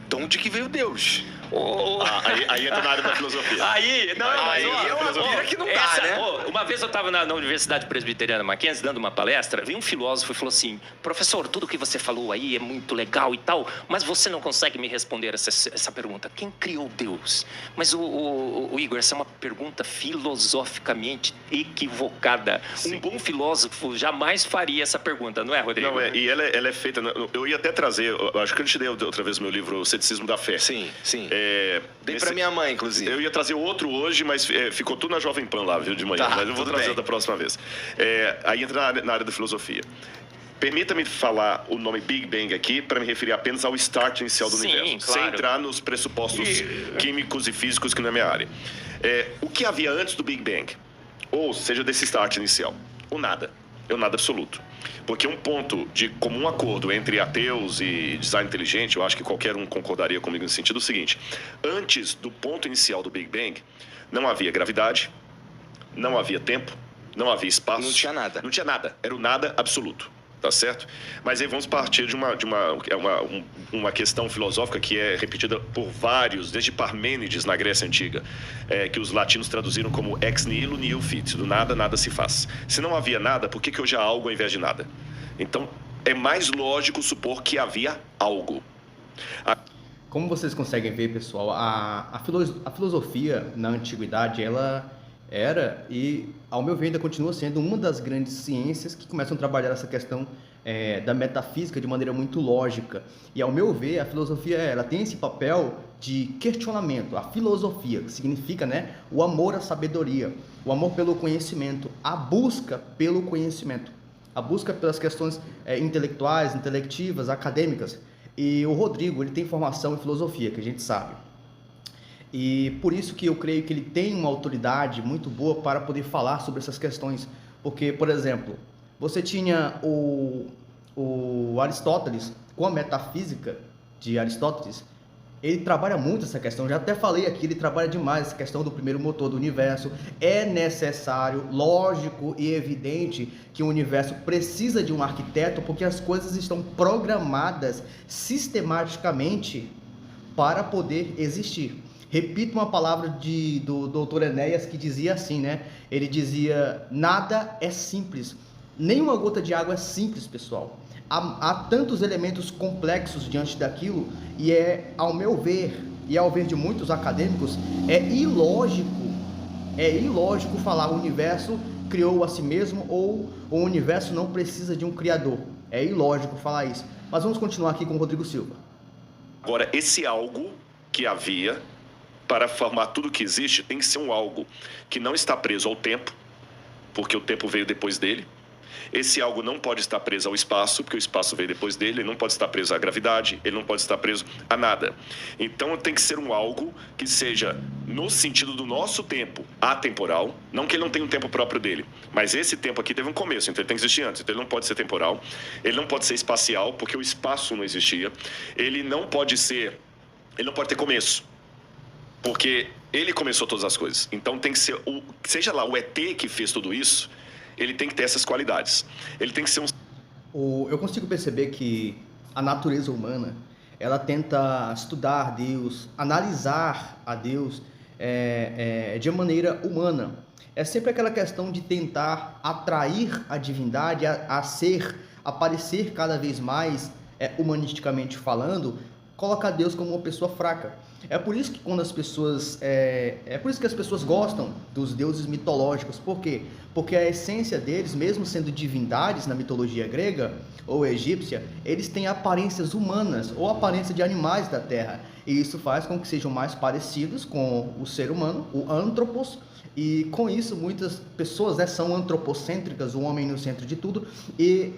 de onde que veio Deus? Aí entra na área da filosofia. Aí é uma pira que não dá, né? Uma vez eu estava na Universidade Presbiteriana Mackenzie dando uma palestra, veio um filósofo e falou assim: professor, tudo que você falou aí é muito legal e tal, mas você não consegue me responder essa pergunta. Quem criou Deus? Mas o Igor, essa é uma pergunta filosoficamente equivocada. Sim. Um bom filósofo jamais faria essa pergunta, não é, Rodrigo? Não, e ela é feita... Eu ia até trazer... Eu acho que eu te dei outra vez meu livro, O Ceticismo da Fé. Sim. Dei pra minha mãe, inclusive. Eu ia trazer outro hoje, mas ficou tudo na Jovem Pan lá, viu, de manhã. Tá, mas eu vou tudo trazer bem. da próxima vez. Aí entra na área da filosofia. Permita-me falar o nome Big Bang aqui para me referir apenas ao start inicial do Sim, universo, claro. sem entrar nos pressupostos químicos e físicos que não é minha área. O que havia antes do Big Bang, ou seja, desse start inicial? O nada. É o nada absoluto. Porque um ponto de comum acordo entre ateus e design inteligente, eu acho que qualquer um concordaria comigo no sentido seguinte: antes do ponto inicial do Big Bang, não havia gravidade, não havia tempo, não havia espaço. Não tinha nada. Não tinha nada. Era o nada absoluto. Tá certo? Mas aí vamos partir de uma questão filosófica que é repetida por vários, desde Parmênides na Grécia Antiga, que os latinos traduziram como ex nihilo nihil fit, do nada, nada se faz. Se não havia nada, por que hoje há algo ao invés de nada? Então, é mais lógico supor que havia algo. Como vocês conseguem ver, pessoal, a filosofia na antiguidade, ela era e, ao meu ver, ainda continua sendo uma das grandes ciências que começam a trabalhar essa questão da metafísica de maneira muito lógica. E, ao meu ver, a filosofia ela tem esse papel de questionamento. A filosofia, que significa, né, o amor à sabedoria, o amor pelo conhecimento, a busca pelo conhecimento, a busca pelas questões intelectuais, intelectivas, acadêmicas. E o Rodrigo, ele tem formação em filosofia, que a gente sabe. E por isso que eu creio que ele tem uma autoridade muito boa para poder falar sobre essas questões. Porque, por exemplo, você tinha o Aristóteles, com a metafísica de Aristóteles, ele trabalha muito essa questão. Já até falei aqui, ele trabalha demais essa questão do primeiro motor do universo. É necessário, lógico e evidente que o universo precisa de um arquiteto, porque as coisas estão programadas sistematicamente para poder existir. Repito uma palavra do Dr. Enéas que dizia assim, né? Ele dizia: nada é simples. Nenhuma gota de água é simples, pessoal. Há tantos elementos complexos diante daquilo e ao meu ver, e ao ver de muitos acadêmicos, é ilógico falar o universo criou a si mesmo ou o universo não precisa de um criador. É ilógico falar isso. Mas vamos continuar aqui com o Rodrigo Silva. Agora, esse algo que havia para formar tudo que existe tem que ser um algo que não está preso ao tempo, porque o tempo veio depois dele. Esse algo não pode estar preso ao espaço, porque o espaço veio depois dele. Ele não pode estar preso à gravidade, ele não pode estar preso a nada. Então tem que ser um algo que seja, no sentido do nosso tempo, atemporal. Não que ele não tenha um tempo próprio dele, mas esse tempo aqui teve um começo, então ele tem que existir antes. Então ele não pode ser temporal, ele não pode ser espacial, porque o espaço não existia. Ele não pode ter começo, porque ele começou todas as coisas. Então tem que ser, seja lá o ET que fez tudo isso, ele tem que ter essas qualidades. Ele tem que ser Eu consigo perceber que a natureza humana, ela tenta estudar Deus, analisar a Deus de maneira humana. É sempre aquela questão de tentar atrair a divindade a parecer cada vez mais, humanisticamente falando, colocar Deus como uma pessoa fraca. É por isso que quando as pessoas gostam dos deuses mitológicos. Por quê? Porque a essência deles, mesmo sendo divindades na mitologia grega ou egípcia, eles têm aparências humanas ou aparência de animais da terra. E isso faz com que sejam mais parecidos com o ser humano, o antropos. E com isso muitas pessoas são antropocêntricas, o homem no centro de tudo. E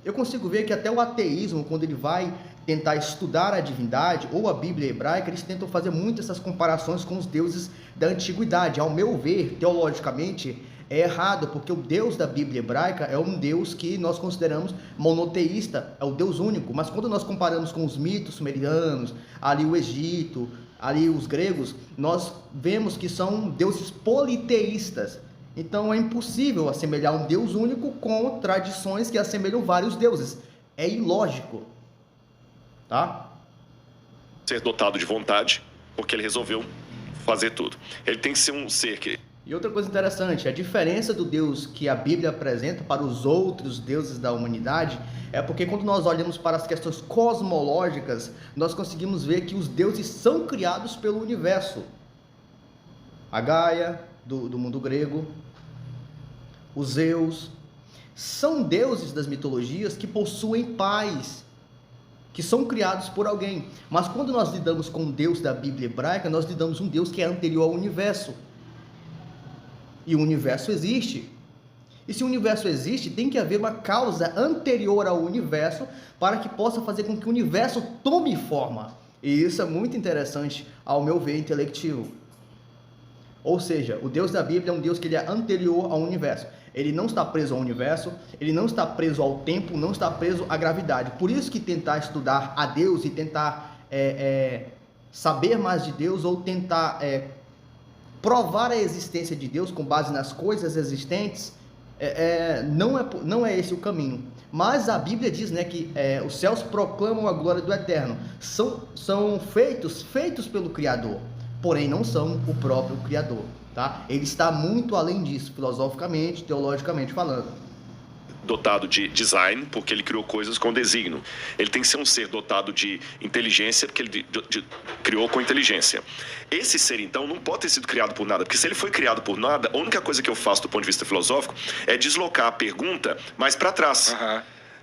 eu consigo ver que até o ateísmo, quando ele vai tentar estudar a divindade ou a Bíblia hebraica, eles tentam fazer muito essas comparações com os deuses da antiguidade. Ao meu ver, teologicamente, é errado, porque o Deus da Bíblia hebraica é um Deus que nós consideramos monoteísta, é o Deus único. Mas quando nós comparamos com os mitos sumerianos, ali o Egito, ali os gregos, nós vemos que são deuses politeístas. Então é impossível assemelhar um Deus único com tradições que assemelham vários deuses. É ilógico. Tá? ser dotado de vontade, porque ele resolveu fazer tudo. Ele tem que ser um ser que... E outra coisa interessante, a diferença do Deus que a Bíblia apresenta para os outros deuses da humanidade é porque quando nós olhamos para as questões cosmológicas, nós conseguimos ver que os deuses são criados pelo universo. A Gaia, do mundo grego, os Zeus, são deuses das mitologias que possuem pais, que são criados por alguém. Mas quando nós lidamos com o Deus da Bíblia hebraica, nós lidamos com um Deus que é anterior ao universo. E o universo existe. E se o universo existe, tem que haver uma causa anterior ao universo para que possa fazer com que o universo tome forma. E isso é muito interessante, ao meu ver, intelectivo. Ou seja, o Deus da Bíblia é um Deus que ele é anterior ao universo. Ele não está preso ao universo, ele não está preso ao tempo, não está preso à gravidade. Por isso que tentar estudar a Deus e tentar saber mais de Deus ou tentar provar a existência de Deus com base nas coisas existentes, não é esse o caminho. Mas a Bíblia diz, né, que os céus proclamam a glória do Eterno. São feitos pelo Criador, porém não são o próprio Criador. Tá? Ele está muito além disso, filosoficamente, teologicamente falando. Dotado de design, porque ele criou coisas com desígnio. Ele tem que ser um ser dotado de inteligência, porque ele criou com inteligência. Esse ser, então, não pode ter sido criado por nada, porque se ele foi criado por nada, a única coisa que eu faço do ponto de vista filosófico é deslocar a pergunta mais para trás.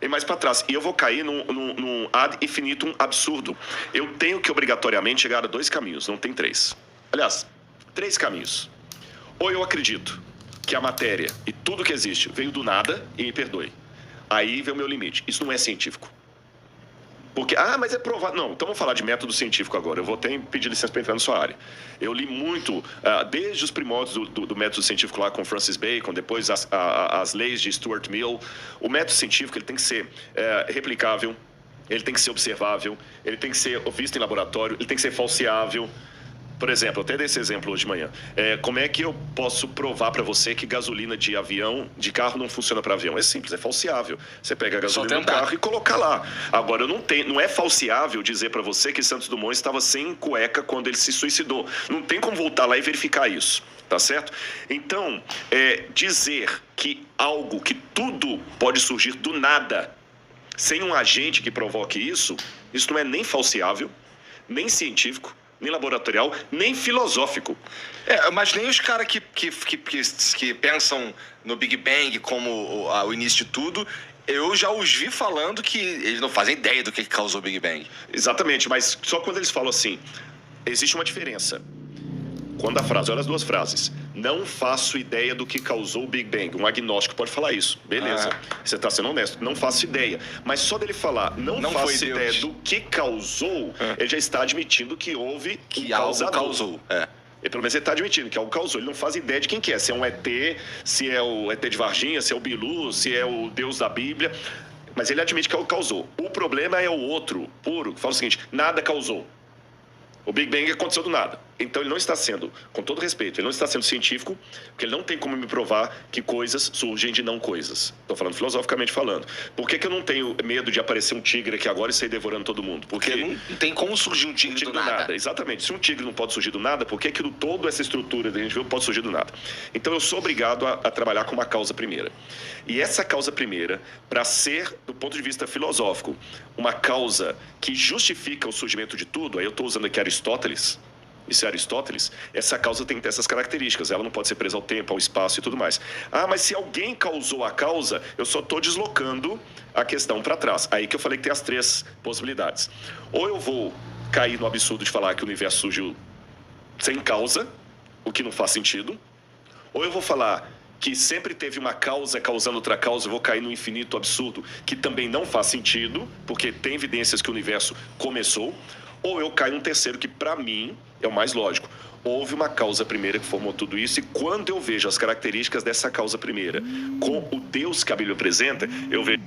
E mais para trás. E eu vou cair num ad infinitum absurdo. Eu tenho que obrigatoriamente chegar a 2 caminhos, não tem 3. Aliás, 3 caminhos. Ou eu acredito que a matéria e tudo que existe veio do nada, e me perdoe. Aí vem o meu limite. Isso não é científico. Porque, mas é provado. Não, então vamos falar de método científico agora. Eu vou até pedir licença para entrar na sua área. Eu li muito, desde os primórdios do método científico lá com Francis Bacon, depois as leis de Stuart Mill. O método científico ele tem que ser replicável, ele tem que ser observável, ele tem que ser visto em laboratório, ele tem que ser falseável. Por exemplo, eu até dei esse exemplo hoje de manhã. Como é que eu posso provar para você que gasolina de carro não funciona para avião? É simples, é falseável. Você pega a gasolina do carro e coloca lá. Agora, não é falseável dizer para você que Santos Dumont estava sem cueca quando ele se suicidou. Não tem como voltar lá e verificar isso, tá certo? Então, dizer que algo, que tudo pode surgir do nada, sem um agente que provoque isso não é nem falseável, nem científico, nem laboratorial, nem filosófico. Mas nem os caras que pensam no Big Bang como o início de tudo, eu já os vi falando que eles não fazem ideia do que causou o Big Bang. Exatamente, mas só quando eles falam assim, existe uma diferença. Quando a frase, olha as 2 frases. Não faço ideia do que causou o Big Bang. Um agnóstico pode falar isso. Beleza. Você está sendo honesto. Não faço ideia. Mas só dele falar, não faço ideia do que causou, ele já está admitindo que houve que algo causou. E pelo menos ele está admitindo que algo causou. Ele não faz ideia de quem que é. Se é um ET, se é o ET de Varginha, se é o Bilu, se é o Deus da Bíblia. Mas ele admite que algo causou. O problema é o outro, puro, que fala o seguinte, nada causou. O Big Bang aconteceu do nada. Então ele não está sendo, com todo respeito, ele não está sendo científico, porque ele não tem como me provar que coisas surgem de não coisas. Estou falando filosoficamente falando. Por que eu não tenho medo de aparecer um tigre aqui agora e sair devorando todo mundo? Porque não tem como surgir um tigre do nada. Exatamente. Se um tigre não pode surgir do nada, por que aquilo, toda essa estrutura que a gente viu pode surgir do nada? Então eu sou obrigado a trabalhar com uma causa primeira. E essa causa primeira, para ser, do ponto de vista filosófico, uma causa que justifica o surgimento de tudo, aí eu estou usando aqui Aristóteles. Isso é Aristóteles, essa causa tem que ter essas características, ela não pode ser presa ao tempo, ao espaço e tudo mais. Mas se alguém causou a causa, eu só estou deslocando a questão para trás. Aí que eu falei que tem as 3 possibilidades. Ou eu vou cair no absurdo de falar que o universo surgiu sem causa, o que não faz sentido, ou eu vou falar que sempre teve uma causa causando outra causa, eu vou cair no infinito absurdo, que também não faz sentido, porque tem evidências que o universo começou, ou eu caio num terceiro que, para mim, é o mais lógico. Houve uma causa primeira que formou tudo isso, e quando eu vejo as características dessa causa primeira com o Deus que a Bíblia apresenta, eu vejo